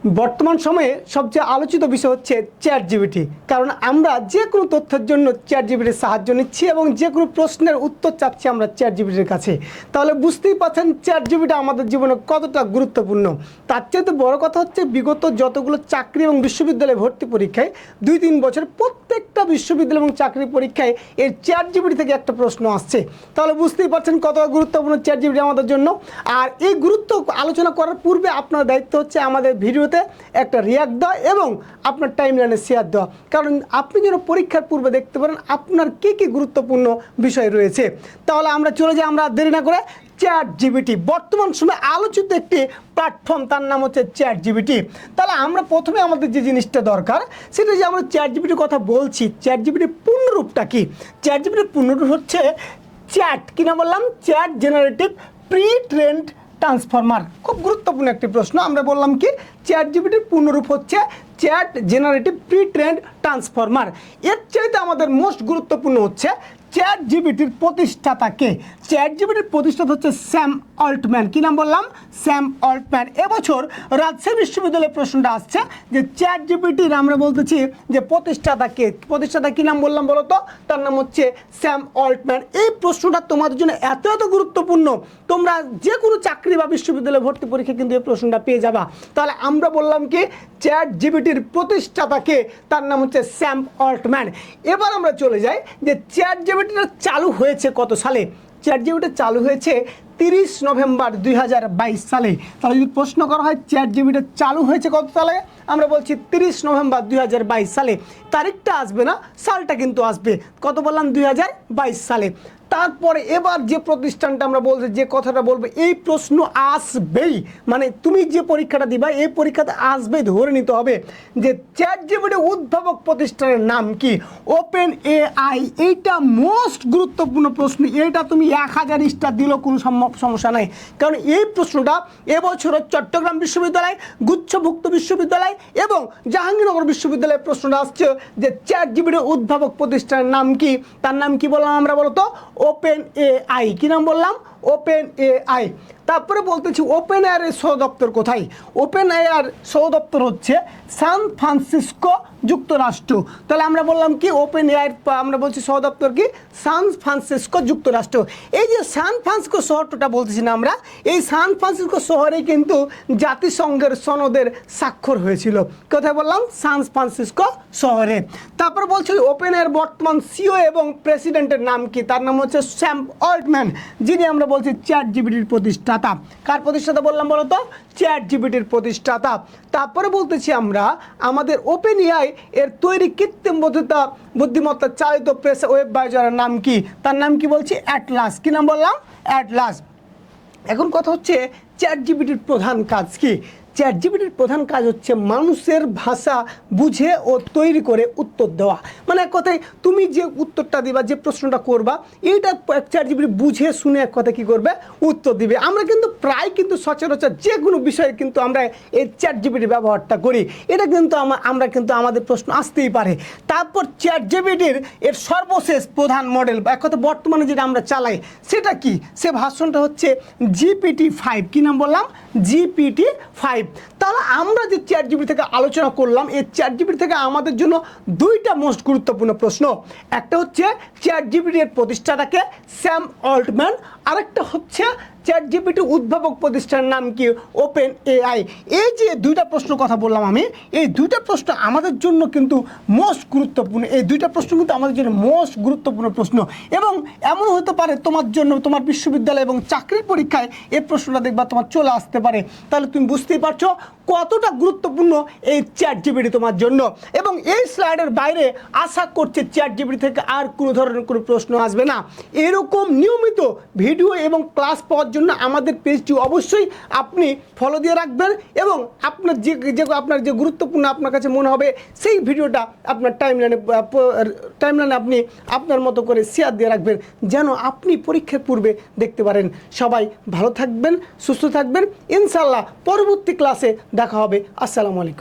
বর্তমান সময়ে সবচেয়ে আলোচিত বিষয় হচ্ছে চ্যাট জিপিটি। কারণ আমরা যে কোনো তথ্যের জন্য চ্যাট জিপিটির সাহায্য নিচ্ছি এবং যে কোনো প্রশ্নের উত্তর চাচ্ছি আমরা চ্যাট জিপিটির কাছে। তাহলে বুঝতেই পারছেন চ্যাট জিপিটি আমাদের জীবনে কতটা গুরুত্বপূর্ণ। তার চাইতে বড় কথা হচ্ছে বিগত যতগুলো চাকরি এবং বিশ্ববিদ্যালয়ে ভর্তি পরীক্ষায় 2-3 বছর প্রত্যেকটা বিশ্ববিদ্যালয় এবং চাকরি পরীক্ষায় এই চ্যাট জিপিটি থেকে একটা প্রশ্ন আসছে। তাহলে বুঝতেই পারছেন কতটা গুরুত্বপূর্ণ চ্যাট জিপিটি আমাদের জন্য। আর এই গুরুত্ব আলোচনা করার পূর্বে আপনার দায়িত্ব হচ্ছে আমাদের ভিডিওতে একটা রিয়াক্ট দেওয়া এবং আপনার টাইমলাইনে শেয়ার দেওয়া। কারণ আপনি যেন পরীক্ষার পূর্বে দেখতে পারেন আপনার কী কী গুরুত্বপূর্ণ বিষয় রয়েছে। তাহলে আমরা চলে যাই, আমরা দেরি না করে। চ্যাট জিপিটি বর্তমান সময়ে আলোচিত একটি প্ল্যাটফর্ম, তার নাম হচ্ছে চ্যাট জিপিটি। তাহলে আমরা প্রথমে আমাদের যে জিনিসটা দরকার সেটা যে আমরা চ্যাট জিপিটির কথা বলছি, চ্যাট জিপিটির পূর্ণরূপটা কি? চ্যাট জিপিটির পূর্ণরূপ হচ্ছে চ্যাট, কি না বললাম, chat generative pre trend transformer. খুব গুরুত্বপূর্ণ একটি প্রশ্ন। আমরা বললাম কি চ্যাট জিপিটির পূর্ণরূপ হচ্ছে chat generative pre trend transformer. এর চাইতে আমাদের মোস্ট গুরুত্বপূর্ণ হচ্ছে চ্যাট জিপিটির প্রতিষ্ঠাতাকে। চ্যাট জিপিটির প্রতিষ্ঠাতা হচ্ছে স্যাম অল্টম্যান। কি নাম বললাম? Sam Altman. এবছর রাজশাহী বিশ্ববিদ্যালয়ের প্রশ্নটা আসছে যে চ্যাট জিপিটির আমরা বলতেছি যে প্রতিষ্ঠাতাকে। প্রতিষ্ঠাতা কি নাম বললাম বলো তো? তার নাম হচ্ছে স্যাম অল্টম্যান। এই প্রশ্নটা তোমাদের জন্য এত এত গুরুত্বপূর্ণ, তোমরা যে কোনো চাকরি বা বিশ্ববিদ্যালয়ে ভর্তি পরীক্ষা কিন্তু এই প্রশ্নটা পেয়ে যাবা। তাহলে আমরা বললাম কি চ্যাট জিপিটির প্রতিষ্ঠাতাকে, তার নাম হচ্ছে স্যাম অল্টম্যান। এবার আমরা চলে যাই যে চ্যাট জিপিটিটা চালু হয়েছে কত সালে? চ্যাট জিপিটি চালু হয়েছে 30 নভেম্বর 2022 সালে। তাহলে যদি প্রশ্ন করা হয় চ্যাট জিপিটি চালু হয়েছে কত সালে, আমরা বলছি 30 নভেম্বর 2022 সালে। তারিখটা আসবে না, সালটা কিন্তু আসবে। কত বললাম? 2022 সালে। তারপরে এবার যে প্রতিষ্ঠানটা আমরা বলছি, যে কথাটা বলবো, এই প্রশ্ন আসবেই, মানে তুমি যে পরীক্ষাটা দিবা এই পরীক্ষাতে আসবেই, ধরে নিতে হবে যে চ্যাট জিপিটি উদ্ভাবক প্রতিষ্ঠানের নাম কি? Open AI. এইটা মোস্ট গুরুত্বপূর্ণ প্রশ্ন। এইটা তুমি 1000 স্টার দিলেও কোনো সমস্যা নাই, কারণ এই প্রশ্নটা এবছরের চট্টগ্রাম বিশ্ববিদ্যালয়, গুচ্ছভুক্ত বিশ্ববিদ্যালয় এবং জাহাঙ্গীরনগর বিশ্ববিদ্যালয়ের প্রশ্নটা আসছে যে চ্যাট জিপিটি উদ্ভাবক প্রতিষ্ঠানের নাম কি? তার নাম কি বললাম আমরা বলো তো? Open AI. কি নাম বললাম? Open AI. তারপরে বলতেছি ওপেন এআই এর সহ দপ্তর কোথায়? ওপেন এআই এর সহ দপ্তর হচ্ছে সান ফ্রান্সিসকো, যুক্তরাষ্ট্র। তাহলে আমরা বললাম কি ওপেন এআই আমরা বলছি সহ দপ্তর কি? সান ফ্রান্সিসকো, যুক্তরাষ্ট্র। এই যে সান ফ্রান্সিসকো শহরটা বলতেছি না আমরা, এই সান ফ্রান্সিসকো শহরে কিন্তু জাতিসংঘের সনদের স্বাক্ষর হয়েছিল। কোথায় বললাম? সান ফ্রান্সিসকো শহরে। তারপর বলছি ওপেন এআই বর্তমান সিও এবং প্রেসিডেন্টের নাম কি? তার নাম হচ্ছে স্যাম অল্টম্যান, যিনি আমরা বলছি চ্যাট জিপিটির প্রতিষ্ঠাতা। কার প্রতিষ্ঠাতা বললাম বলো তো? চ্যাট জিপিটির প্রতিষ্ঠাতা। তারপরে বলতেছি আমরা আমাদের ওপেন এআই এর তৈরি কৃত্রিম বুদ্ধিমত্তা চালিত প্রেস ওয়েব ব্রাউজারের নাম কি? তার নাম কি বলছি? অ্যাটলাস। কি নাম বললাম? অ্যাটলাস। এখন কথা হচ্ছে চ্যাট জিপিটির প্রধান কাজ কি? চ্যাট জিপিটির প্রধান কাজ হচ্ছে মানুষের ভাষা বুঝে ও তৈরি করে উত্তর দেওয়া। মানে এক কথায় তুমি যে উত্তরটা দিবা, যে প্রশ্নটা করবা, এইটা চ্যাট জিপিটি বুঝে শুনে এক কথা কী করবে? উত্তর দিবে। আমরা কিন্তু প্রায় কিন্তু সচরাচর যে কোনো বিষয়ে কিন্তু আমরা এই চ্যাট জিপিটির ব্যবহারটা করি। এটা কিন্তু আমরা কিন্তু আমাদের প্রশ্ন আসতেই পারে। তারপর চ্যাট জিপিটির এর সর্বশেষ প্রধান মডেল বা এক কথা বর্তমানে যেটা আমরা চালাই সেটা কি? সে ভার্সনটা হচ্ছে GPT-5। কী নাম বললাম? GPT-5। তাহলে আমরা যে চ্যাট জিপিটি থেকে আলোচনা করলাম, এই চ্যাট জিপিটি থেকে আমাদের জন্য দুইটা মোস্ট গুরুত্বপূর্ণ প্রশ্ন। একটা হচ্ছে চ্যাট জিপিটির প্রতিষ্ঠাতাকে স্যাম অল্টম্যান, আরেকটা হচ্ছে চ্যাট জিপিটি উদ্ভাবক প্রতিষ্ঠানের নাম কি? Open AI. এই যে দুইটা প্রশ্ন কথা বললাম আমি, এই দুইটা প্রশ্ন আমাদের জন্য কিন্তু মোস্ট গুরুত্বপূর্ণ। এই দুইটা প্রশ্ন কিন্তু আমাদের জন্য মোস্ট গুরুত্বপূর্ণ প্রশ্ন। এবং এমন হতে পারে তোমার জন্য তোমার বিশ্ববিদ্যালয় এবং চাকরির পরীক্ষায় এই প্রশ্নটা দেখবা তোমার চলে আসতে পারে। তাহলে তুমি বুঝতেই পারছো কতটা গুরুত্বপূর্ণ এই চ্যাট জিপিটি তোমার জন্য। এবং এই স্লাইডের বাইরে আশা করছে চ্যাট জিপিটি থেকে আর কোনো ধরনের কোনো প্রশ্ন আসবে না। এরকম নিয়মিত ভিডিও এবং ক্লাস পাওয়ার জন্য আমাদের পেজটি অবশ্যই আপনি ফলো দিয়ে রাখবেন এবং আপনার আপনার যে গুরুত্বপূর্ণ আপনার কাছে মনে হবে সেই ভিডিওটা আপনার টাইমলাইনে আপনি আপনার মতো করে শেয়ার দিয়ে রাখবেন, যেন আপনি পরীক্ষার পূর্বে দেখতে পারেন। সবাই ভালো থাকবেন, সুস্থ থাকবেন। ইনশাআল্লাহ পরবর্তী ক্লাসে দেখা হবে। আসসালামু আলাইকুম।